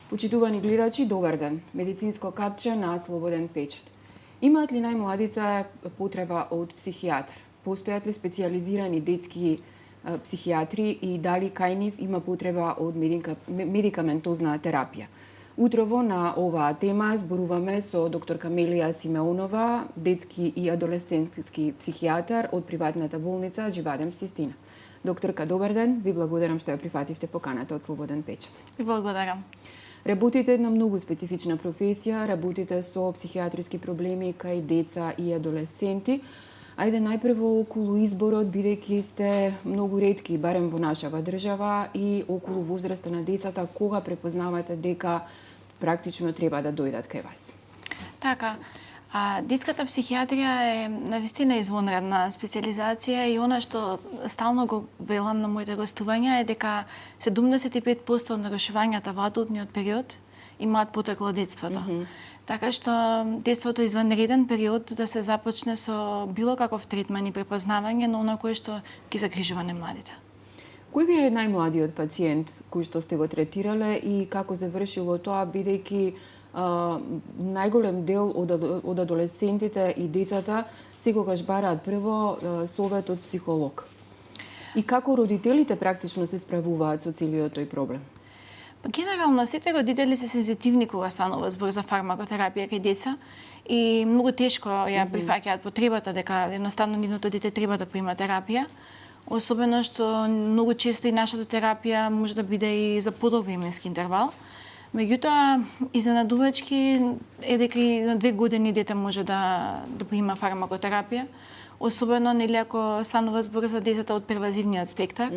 Почитувани гледачи, добар ден. Медицинско капче на Слободен печат. Имаат ли најмладите потреба од психијатар? Постојат ли специјализирани детски психијатри и дали кај нив има потреба од медикаментозна терапија? Утрово на оваа тема зборуваме со доктор Камелија Симеонова, детски и адолесцентски психијатар од приватната болница Живадем Систина. Докторка, добар ден, ви благодарам што ја прифативте поканата од Слободен печат. Ви благодарам. Работите една многу специфична професија, работите со психијатриски проблеми кај деца и адолесценти. Ајде најпрво околу изборот, бидејќи сте многу ретки, барем во нашава држава, и околу возраста на децата, кога препознавате дека практично треба да дојдат кај вас? Така, детската психијатрија е навистина извонредна специјализација и она што стално го велам на моите гостувања е дека 75% од нарушувањата во адултниот период имаат потекло од детството. Така што детството е извонреден период да се започне со било каков третман и препознавање на она кое што ги загрижува немладите. Кој ви е најмладиот пациент кој што сте го третирале и како завршило тоа, бидејќи најголем дел од адолесцентите и децата секогаш бараат прво совет од психолог? И како родителите практично се справуваат со целиот тој проблем? Генерално, сите родители се сензитивни кога станува збор за фармакотерапија кај деца и многу тешко ја прифаќаат потребата дека едноставно нивното дете треба да прима терапија. Особено што многу често и нашата терапија може да биде и за подолг временски интервал. Меѓутоа, изненадувачки е дека и на 2 години дете може да прима фармакотерапија, особено нели ако станува збор за децата од первазивниот спектар,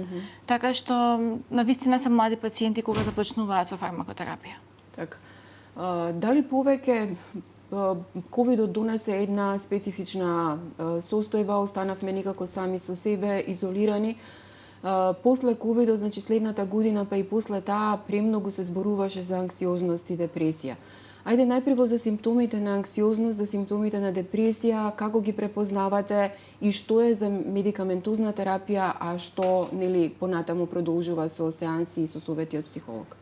така што навистина се млади пациенти кога започнуваат со фармакотерапија. Така. Дали повеќе ковидот донесе една специфична состојба, останавме некако сами со себе, изолирани. После ковидот, значи следната година, па и после таа, премногу се зборуваше за анксиозност и депресија. Ајде најпрво за симптомите на анксиозност, за симптомите на депресија, како ги препознавате и што е за медикаментозна терапија, а што нели понатаму продолжува со сеанси и со совети од психолог?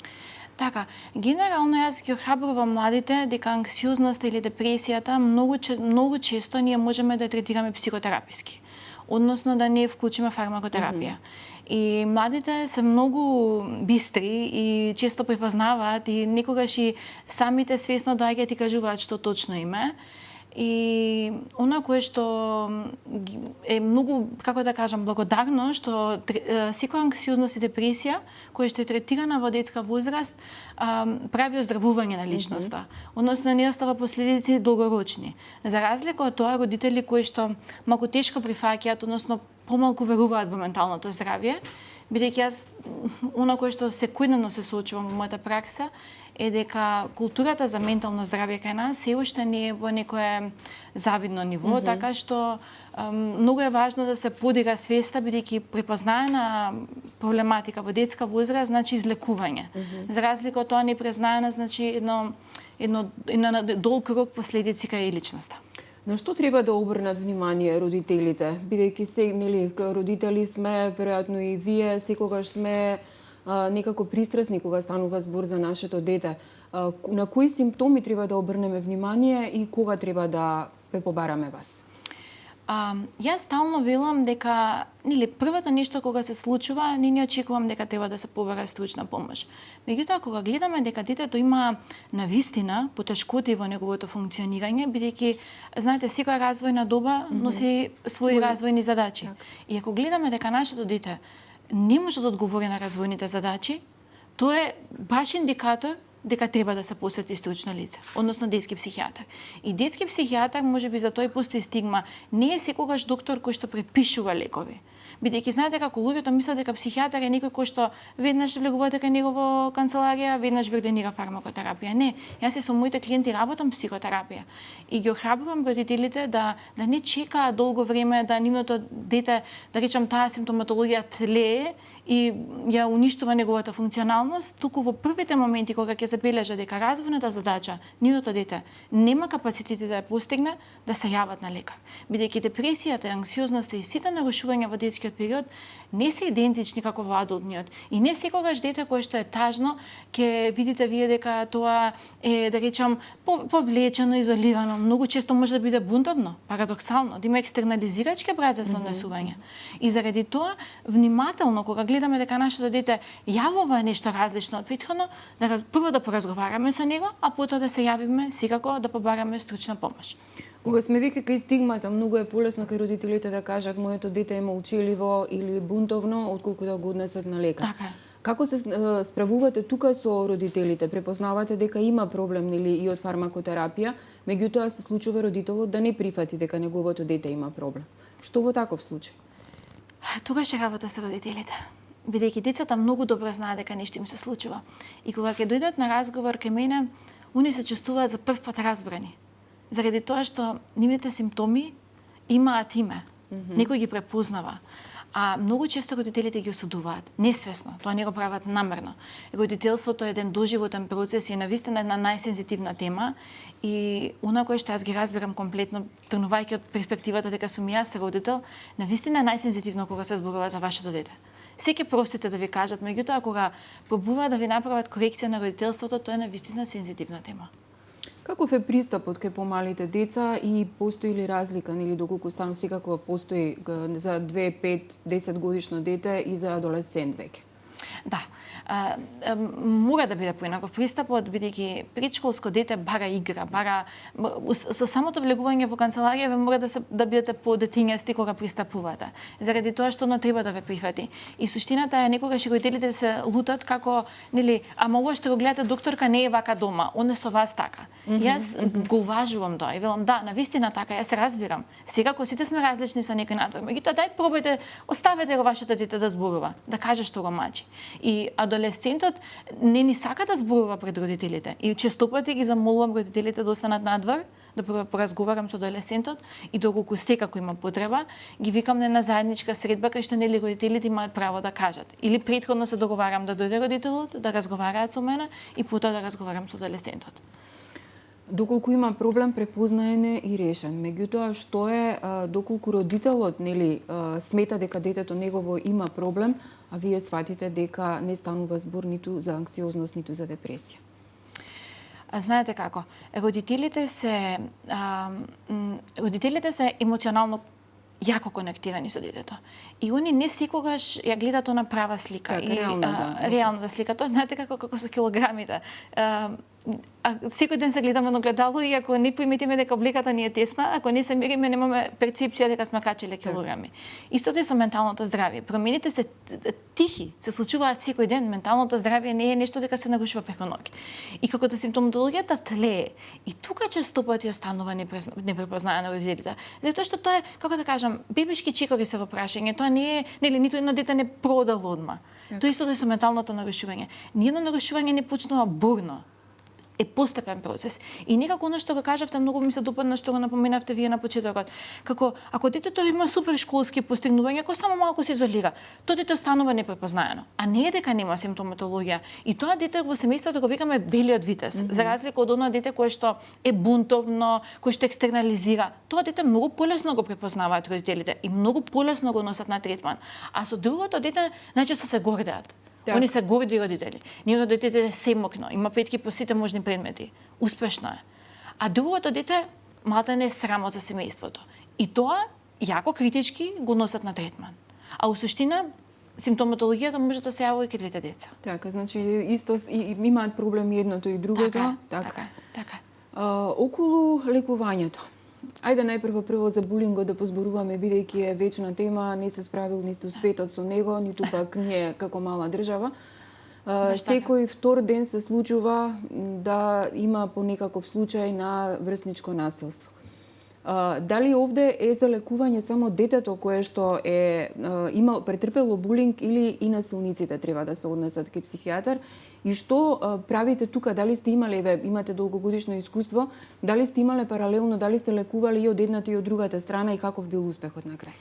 Така, генерално јас ги охрабрувам младите дека анксиозноста или депресијата многу често ние можеме да ја третираме психотераписки, односно да не вклучиме фармакотерапија. И младите се многу бистри и често препознаваат и некогаш и самите свесно доаѓаат и кажуваат што точно им е. И она кое што е многу, како да кажам, благодарно што секоја анксиозност и депресија која што е третирана во детска возраст прави оздравување на личноста, односно не остава последици долгорочни. За разлика од тоа, родители кои што малку тешко прифаќаат, односно помалку веруваат во менталното здравје, бидејќи јас она кое што секојдневно се соочувам во мојата пракса е дека културата за ментално здравје кај нас се уште не е во некое завидно ниво, така што многу е важно да се подига свеста, бидејќи препознаена проблематика во детска возраст значи излекување. За разлика од тоа непрезнаена значи едно долг круг последици кај личноста. На што треба да обрнат внимание родителите? Бидејќи се, нели, родители сме, веројатно и вие, секогаш сме некако пристрасни кога станува збор за нашето дете. На кои симптоми треба да обрнеме внимание и кога треба да ве побараме вас? Јас стално велам дека нели првото нешто кога се случува, не очекувам дека треба да се побара стручна помош. Меѓутоа кога гледаме дека детето има навистина потешкоти во неговото функционирање, бидејќи знаете секоја развојна доба носи своји развојни задачи. И ако гледаме дека нашето дете не може да одговори на развојните задачи, тоа е баш индикатор дека треба да се посети стручно лице, односно детски психијатар. И детски психијатар, можеби за тој постои стигма, не е секогаш доктор кој што препишува лекови. Бидејќи знаете како луѓето мислат дека психијатар е некој кој што веднаш влегувате кај него во канцеларија, веднаш ви ординира фармакотерапија. Не, јас и со моите клиенти работам психотерапија. И ги охрабрувам родителите да не чекаат долго време да нивното дете, да речам, таа симптоматологија тлее и ја уништува неговата функционалност, туку во првите моменти кога ќе забележа дека развојната задача нивното дете нема капацитет да ја постигне, да се јават на лекар. Бидејќи депресијата, анксиозноста и сите нарушувања во детскиот детскиот период не се идентични како во адултниот. И не секогаш дете кое што е тажно, ќе видите вие дека тоа е, да речам, повлечено, изолирано. Многу често може да биде бунтовно, парадоксално, да има екстернализирачки образец на однесување. И заради тоа, внимателно, кога гледаме дека нашето дете јавува нешто различно од претходно, прво да поразговараме со него, а потоа да се јавиме секако да побараме стручна помош. Кога сме веќе кај стигмата, многу е полесно кај родителите да кажат моето дете е молчеливо или бунтовно, отколку да го однесат на лекар. Така е. Како се справувате тука со родителите? Препознавате дека има проблем нели и од фармакотерапија, меѓутоа се случува родителот да не прифати дека неговото дете има проблем. Што во таков случај? Тогаш е работа со родителите. Бидејќи децата многу добро знаат дека нешто им се случува. И кога ќе дојдат на разговор кај мене, они се чувствуваат за прв пат разбрани. Заради тоа што нивните симптоми имаат име. Некој ги препознава. А многу често родителите ги осудуваат, несвесно, тоа не го прават намерно. Родителството е еден доживотен процес и навистина една најсензитивна тема и она кое што јас ги разбирам комплетно, тргнувајќи од перспективата дека сум јас родител, навистина е најсензитивно кога се зборува за вашето дете. Секи простите да ви кажат, меѓутоа кога пробуваат да ви направат корекција на родителството, тоа е навистина сензитивна тема. Каков е пристапот кај помалите деца и постои ли разлика или доколку стану секако постои за 2, 5, 10 годишно дете и за адолесцент веќе? Да, мора да биде поинаков пристапот, бидејќи предшколско дете бара игра, бара со самото влегување во канцеларија ве мора да бидете подетињасти кога пристапувате. Заради тоа што оно треба да ве прифати. И суштината е некогаш родителите се лутат како, нели, ама ова што го гледате докторка не е вака дома, он е со вас така. Јас го уважувам тоа и велам да, навистина така, јас се разбирам. Секако сите сме различни со некој надвор. Меѓутоа дај пробајте, оставете го вашето дете да зборува, да каже што го мачи. И адолесцентот не ни сака да зборува пред родителите. И често пати ги замолувам родителите да останат надвор, да поразговарам со адолесцентот и доколку секако има потреба, ги викам на една заедничка средба кај што нели родителите имаат право да кажат. Или претходно се договарам да дојде родителот, да разговараат со мене и потоа да разговарам со адолесцентот. Доколку има проблем препознаен е и решен. Меѓутоа што е доколку родителот нели смета дека детето негово има проблем, а вие сватите дека не станува збор ниту за анксиозност, ниту за депресија? Знаете како? Родителите се емоционално јако конектирани со детето. И они не секогаш ја гледат она права слика. Так, реалната слика. Тоа знаете како со килограмите. Секој ден се гледаме на огледало и ако не приметиме дека облеката ни е тесна, ако не се мериме, немаме перцепција дека сме качеле килограми. Истото е со менталното здравје. Промените се тихи, се случуваат секој ден. Менталното здравје не е нешто дека се нарушува преку ноќ. И како да симптоматологијата тлее, и тука често пати останува непрепознаено на родителите. Затоа што тоа е, како да кажам, бебешки чекори се во прашање. Тоа не е, нели, ниту едно дете не продало одма. Тоа истото е со менталното нарушување. Ниедно нарушување не почнува бурно. Е постепен процес. И некако она што го кажавте, многу ми се допадна што го напоменавте вие на почетокот. Како ако детето има супер школски постигнувања, ако само малку се изолира, тоа дете останува непрепознаено. А не е дека нема симптоматологија. И тоа дете во семејството го викаме белиот витез, за разлика од она дете кое што е бунтовно, кое што екстернализира. Тоа дете многу полесно го препознаваат родителите и многу полесно го носат на третман. А со другото дете најчесто се гордеат. Так. Они се горди родители. Нивното дете е семокно, има петки по сите можни предмети. Успешно е. А другото дете малта не е срамот за семејството. И тоа јако критички го носат на третман. А у суштина симптоматологијата може да се јавува и кај двете деца. Така, значи исто имаат проблеми едното и другото. Така. Околу лекувањето. Ајде најпрво за булингот да позборуваме, бидејќи е вечна тема, не се справил ниту светот со него, ниту пак ние како мала држава. Секој втор ден се случува да има по некаков случај на врсничко насилство. Дали овде е за лекување само детето кое што претрпело булинг или и насилниците треба да се однесат кај психијатар? И што правите тука? Дали сте имате долгогодишно искуство, дали сте имале паралелно, дали сте лекували и од едната и од другата страна и каков бил успехот на крај?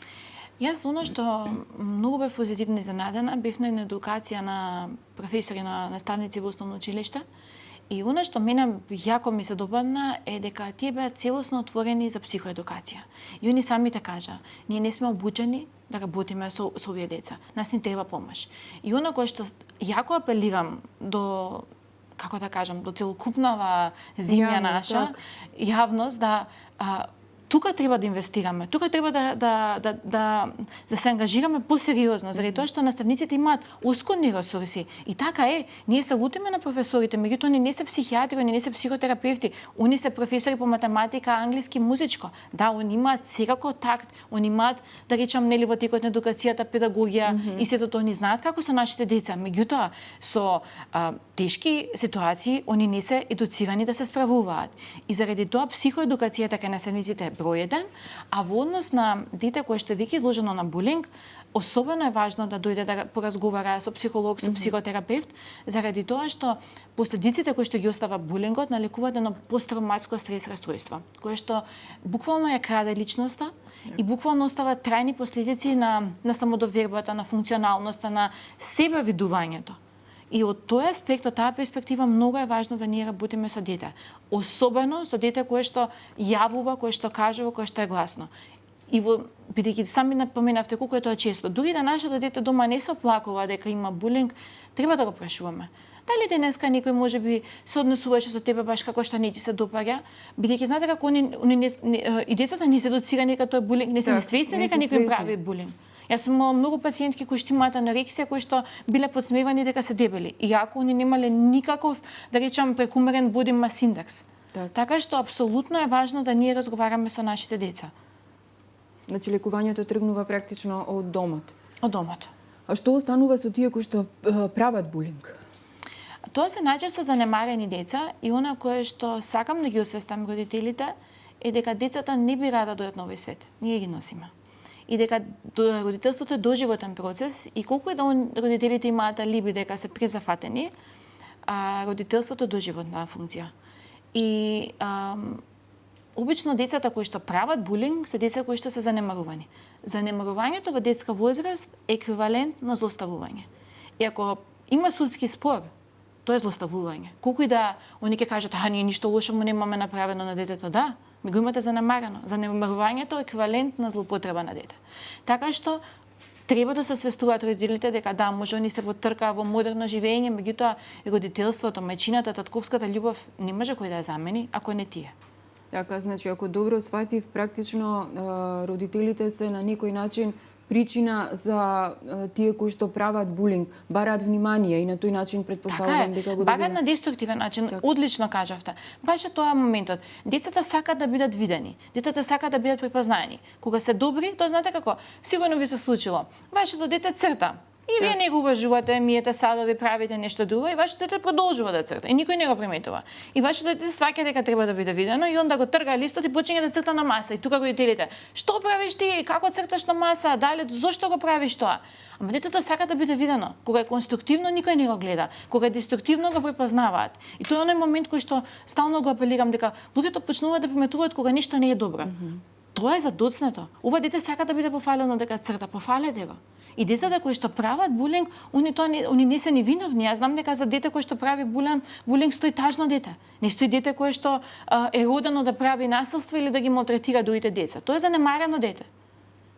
Јас оно што многу бев позитивно изненадена, бев на една едукација на професори, на наставници во основно училиште И она што мене јако ми се допадна е дека тие беа целосно отворени за психоедукација. И они самите кажа, ние не сме обучени да работиме со овие деца. Нас ни треба помош. И она кое што јако апелирам до, како да кажам, до целокупнава земја наша, јавност, да тука треба да инвестираме, тука треба да се ангажираме посериозно, заради тоа што наставниците имаат оскудни ресурси. И така е, ние се лутиме на професорите, меѓутоа они не се психијатри, они не се психотерапевти, они се професори по математика, англиски, музичко. Да, они имаат секако такт, они имаат, да речам, нели во текот на едукацијата, педагогија и сето тоа, они знаат како се нашите деца. Меѓутоа, со тешки ситуации, они не се едуцирани да се справуваат. И заради тоа психоедукацијата кај наставниците број 1, а во однос на дете кое што е веќе изложено на булинг, особено е важно да дојде да поразговара со психолог, со психотерапевт, заради тоа што последиците кои што ги остава булингот налекуваат едно посттравматско стрес расстройство, кое што буквално ја краде личноста и буквално остава трајни последици на самодовербата, на функционалноста, на себевидувањето. И од тој аспект, од таа перспектива, многу е важно да ние работиме со дете. Особено со дете кое што јавува, кое што кажува, кое што е гласно. И бидејќи сами напоменавте колку е тоа често, дури да нашето дете дома не се оплакува дека има булинг, треба да го прашуваме. Дали денеска некој можеби се однесуваше со тебе баш како што не ти се допаѓа, бидејќи знаете како и децата не се едуцирани дека тоа е булинг, не се свесни дека некој прави булинг. Јас сум имала многу пациентки кои што имаат анорексија, кои што биле подсмевани дека се дебели, иако они немале никаков, да речам, прекумерен body mass index. Така што апсолутно е важно да ние разговараме со нашите деца. Значи лекувањето тргнува практично од домот. Од домот. А што останува со тие кои што прават булинг? Тоа се најчесто занемарени деца и она кое што сакам да ги освестам родителите е дека децата не бираат да дојдат на овој свет. Ние ги носиме. И дека родителството е доживотен процес и колку е да родителите имаат алиби дека се презафатени, родителството е доживотна функција. И обично децата кои што прават булинг се деца кои што се занемарувани. Занемарувањето во детска возраст е еквивалент на злоставување. И ако има судски спор, тоа е злоставување. Колку и да они ќе кажат, ние ништо лошо му немаме направено на детето, да, ми го имате занемарено. Занемарувањето е еквивалент на злоупотреба на дете. Така што треба да се свестуваат родителите дека да, може они се потркаа во модерно живење, меѓутоа родителството, мајчината, татковската љубов не може кој да ја замени, ако не тие. Така, значи, ако добро сватив, практично родителите се на некој начин причина за тие кои што прават булинг, бараат внимание и на тој начин предпоставувам дека го бараат на деструктивен начин, одлично кажавте. Баш е тоа моментот. Децата сакаат да бидат видени, децата сакаат да бидат препознаени. Кога се добри, тоа знаете како, сигурно ви се случило. Вашето дете црта. И вие не го уважувате, миете садови, правите нешто друго и вашето дете продолжува да црта и никој не го приметува. И вашето дете сваќа дека треба да биде видено и онда го трга листот и почиња да црта на маса. И тука родителите: "Што правиш ти? Како црташ на маса? Дали зошто го правиш тоа?" Ама детето сака да биде видено. Кога е конструктивно никој не го гледа, кога е деструктивно го препознаваат. И тоа е оној момент кој што стално го апелирам дека луѓето почнуваат да приметуваат кога нешто не е добро. Тоа е за доцнето. Ова дете сака да биде пофалено дека црта, пофалете го. И децата кои што прават булинг, они не се ни виновни. Јас знам дека за дете кој што прави булинг стои тажно дете. Не стои дете кое што е родено да прави насилство или да ги малтретира другите деца. Тоа е занемарено дете.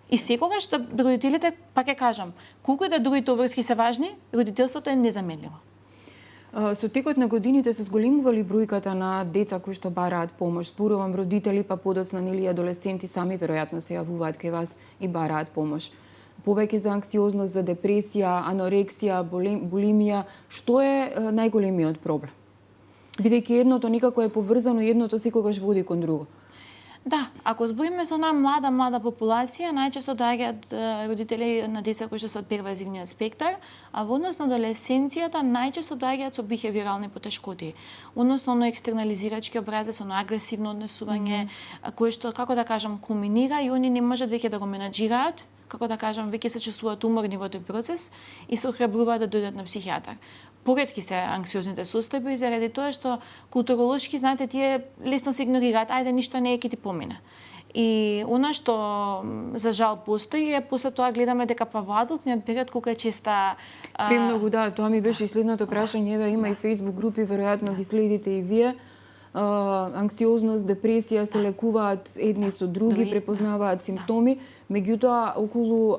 И секогаш родителите, пак ќе кажам, колку и да другите обврски се важни, родителството е незаменливо. Со текот на годините се зголемува ли бројката на деца кои што бараат помош? Зборувам родители, па подоцна нели адолесценти сами веројатно се јавуваат кај вас и бараат помош. Повеќе за анксиозност, за депресија, анорексија, булимија, што е најголемиот проблем? Бидејќи едното никако е поврзано и едното секогаш води кон друго. Да, ако збориме со една млада популација, најчесто доаѓаат родители на деца кои што се од первазивниот спектар, а во однос на адолесценцијата најчесто доаѓаат со бихевиорални потешкоти, односно оно екстернализирачки образец, оно агресивно однесување, кое што, како да кажам, кулминира и они не можат веќе да го менаџираат, како да кажам, веќе се чувствуваат уморни во тој процес и се охрабруваат да дојдат на психијатар. Поретки се анксиозните состојби заради тоа што културолошки, знаете, тие лесно се игнорираат, ајде ништо не е, ќе ти помине. И она што за жал постои е после тоа гледаме дека па во адултниот период колку е честа Премногу, да, тоа ми беше и следното прашање, еве има и Facebook групи, веројатно ги следите и вие. Анксиозност, депресија се лекуваат едни со други, препознаваат симптоми, меѓутоа околу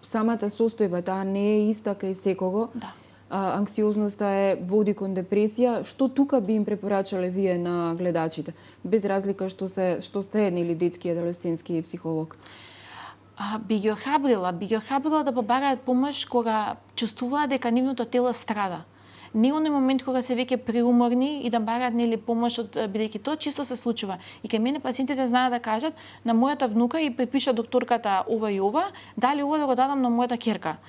самата состојба, таа не е иста кај секого. Анксиозноста води кон депресија. Што тука би им препорачале вие на гледачите, без разлика што сте нели детски и адолесцентски психолог? Би ги охрабрила да побараат помош кога чувствуваат дека нивното тело страда. Не оној момент кога се веќе преуморни и да бараат нели помош од, бидејќи тоа често се случува. И кај мене пациентите знаат да кажат на мојата внука и препиша докторката ова и ова, дали ова да го дадам на мојата ќерка.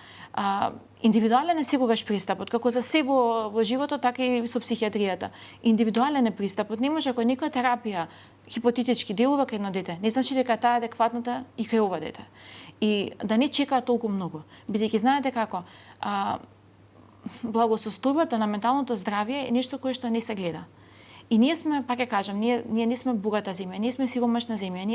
Индивидуален е секогаш пристапот, како за се во животот, така и со психијатријата. Индивидуален е пристапот. Не може ако некоја терапија хипотетички делува кај едно дете, не значи дека таа е адекватната и кај ова дете. И да не чекаат толку многу, бидејќи знаете како благосостојбата на менталното здравје е нешто кое што не се гледа. И ние сме, пак ќе кажам, ние не сме богата земја, ние сме сиромашна земја,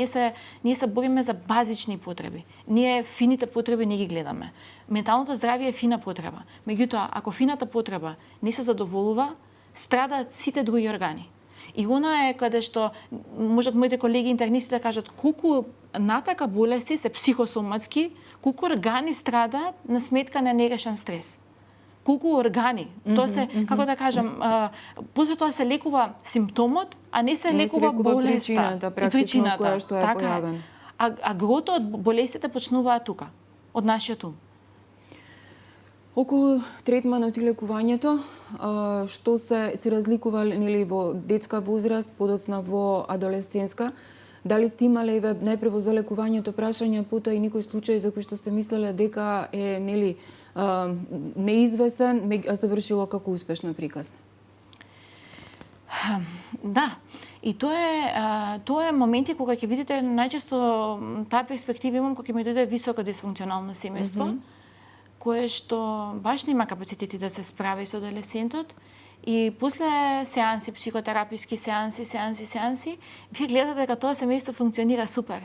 ние се бориме за базични потреби. Ние фините потреби не ги гледаме. Менталното здравје е фина потреба. Меѓутоа, ако фината потреба не се задоволува, страдаат сите други органи. И она е каде што можат моите колеги интернисти да кажат колку натака болести се психосоматски, колку органи страдаат на сметка на нерешен стрес. Колку органи, тоа се, како да кажам, после тоа се лекува симптомот, а не се лекува болеста и причината која што е појавена. А грото од болестите почнуваат тука, од нашиот ум. Околу третманот и лекувањето, што се разликува нели во детска возраст, подоцна во адолесцентска, дали сте имале најпрво за лекувањето прашања, потоа и некој случај за кој што сте мислеле дека е нели неизвесен, а завршило како успешно приказна? Да, и тоа е моменти кога ќе видите најчесто таа перспектива имам кога ќе ми дојде високо дисфункционално семејство, кое што баш нема капацитети да се справи со адолесцентот. И после сеанси, психотераписки сеанси, вие гледате дека тоа семејство функционира супер.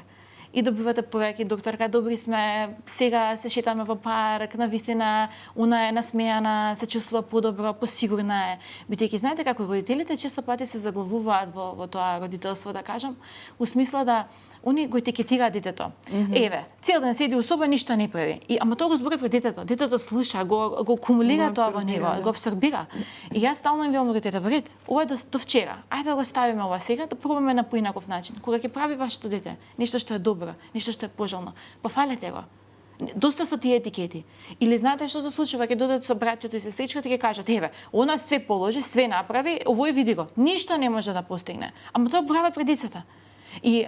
И добивате пораки, докторка, добри сме, сега се шетаме во парк, навистина, она е насмејана, се чувствува подобро, посигурна е. Бидејќи знаете како родителите често пати се заглавуваат во тоа родителство, да кажам, у смисла да они го етикетираат детето. Еве, цел ден седи у соба, ништо не прави. Ама тоа го збори пред детето. Детето слуша, го кумулира тоа во него, го абсорбира. И јас стално им велам детето, бред, ова е до вчера. Ајде да го ставиме ова сега, да пробаме на поинаков начин. Кога ќе прави вашето дете нешто што е добро, нешто што е пожелно, пофалете го. Доста со тие етикети. Или знаете што се случува, ќе додат со браќето и сестричката и ќе кажат, еве, она све положи, све направи, овој види го. Ништо не може да постигне. Ама тоа прават пред децата. И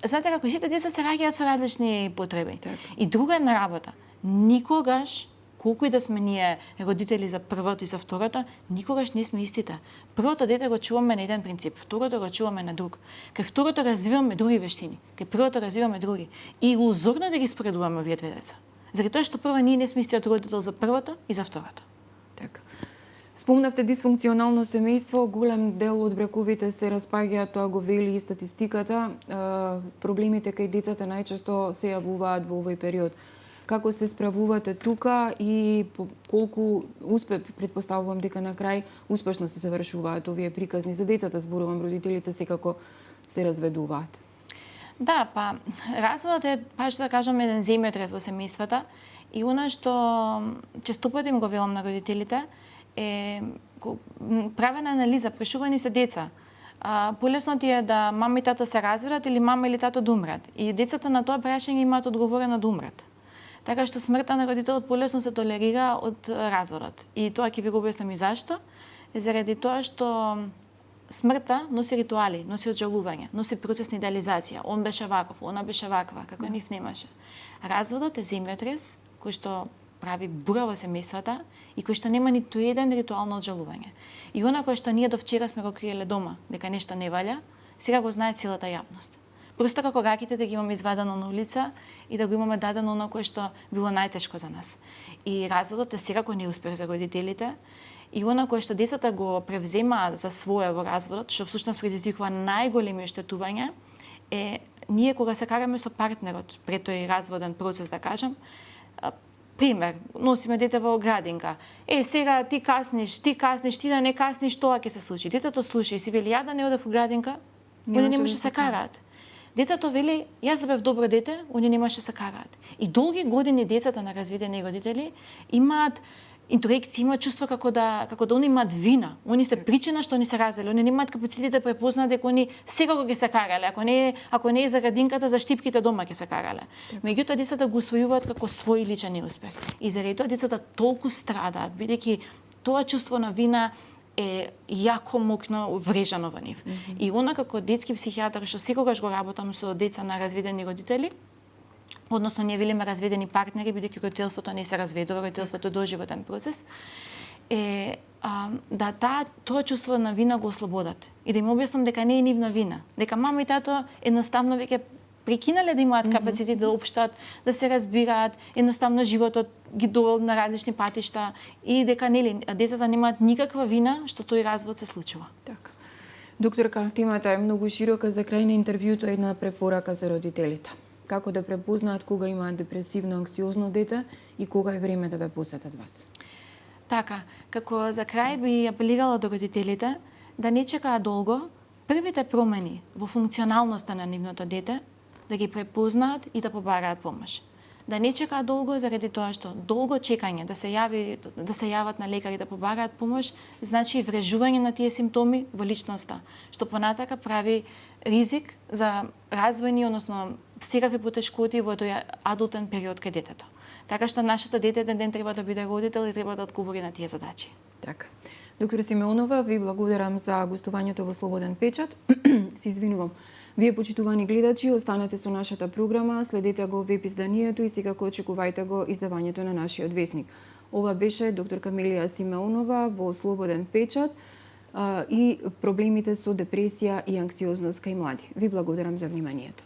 знаете како сите деца се раѓаат со различни потреби. Так. И друга една работа, никогаш, колку и да сме ние родители за првото и за второто, никогаш не сме истите. Првото дете го чуваме на еден принцип, второто го чуваме на друг. Кај второто развиваме други вештини, кај првото развиваме други. И илузорно да ги споредуваме овие две деца. Заради тоа што прво ние не сме истиот родител за првото и за второто. Така. Спомнавте дисфункционално семејство, голем дел од браковите се распаѓаат, тоа го вели и статистиката. Проблемите кај децата најчесто се јавуваат во овој период. Како се справувате тука и колку предпоставувам дека на крај успешно се завршуваат овие приказни за децата, зборувам, родителите секако се разведуваат? Да, па разводот е, баш да кажам, еден земјотрес во семејствата и она што често пати им го велам на родителите е правена анализа, прешувани се деца. Полесно ти е да мама и тато се разведат или мама или тато да умрат. И децата на тоа прашање имаат одговорено да умрат. Така што смртта на родителот полесно се толерира од разводот. И тоа ќе ви го објаснам и зашто. Заради тоа што смртта носи ритуали, носи оджалување, носи процес на идеализација. Он беше ваков, она беше ваква, како нив немаше. Разводот е земјотрес кој што прави бура во семејствата и кој што нема ниту еден ритуал на оджалување. И она кој што ние до вчера сме го криеле дома, дека нешто не валја, сега го знае целата јавност. Просто како раките да ги имаме извадено на улица и да го имаме дадено на кое што било најтешко за нас. И разводот е секако неуспех за родителите. И она кое што децата го превземаат за свое во разводот, што всушност предизвикува најголеми оштетувања, е ние кога се караме со партнерот пред тој разводен процес, да кажам, пример, носиме дете во градинка. Сега ти касниш, ти да не касниш, тоа ќе се случи. Детето слуша и си вели, ја да не одев во градинка, они немаше да се караат. Детето вели, јас да бев добро дете, они немаше да се караат. И долги години децата на разведени родители имаат интуекција, имаат чувство како да они имаат вина. Они се причина што они се развели. Они немаат капацитет да препознаат дека они секако ќе се карале. Ако не е за градинката, за штипките дома ќе се карале. Меѓутоа децата го усвојуваат како свој личен неуспех. И заради тоа децата толку страдаат, бидејќи тоа чувство на вина е јако мокно врежано во нив. И она како детски психијатар што секогаш го работам со деца на разведени родители, односно ние велиме разведени партнери, бидејќи родителството не се разведува, родителството е доживотен процес, да тоа чувство на вина го ослободат и да им објаснам дека не е нивна вина, дека мама и тато едноставно веќе прекинале да имаат капацитет да општат, да се разбираат, едноставно животот ги довел на различни патишта и дека децата немаат никаква вина што тој развод се случува. Така. Докторка, темата е многу широка, за крај на интервјуто една препорака за родителите. Како да препознаат кога имаат депресивно анксиозно дете и кога е време да ве посетат вас? Така, како за крај би апелирала до родителите да не чекаат долго првите промени во функционалноста на нивното дете да ги препознаат и да побараат помош. Да не чекаат долго заради тоа што долго чекање да се јават на лекари да побараат помош значи врежување на тие симптоми во личноста, што понатака прави ризик за развојни, односно секакви потешкоти во тој адултен период кај детето. Така што нашето дете еден ден треба да биде родител и треба да одговори на тие задачи. Така. Доктор Симеонова, ви благодарам за гостувањето во Слободен печат. Се извинувам. Вие, почитувани гледачи, останете со нашата програма, следете го веб изданието и секако очекувајте го издавањето на нашиот весник. Ова беше доктор Камелија Симеонова во Слободен печат и проблемите со депресија и анксиозност кај млади. Ви благодарам за вниманието.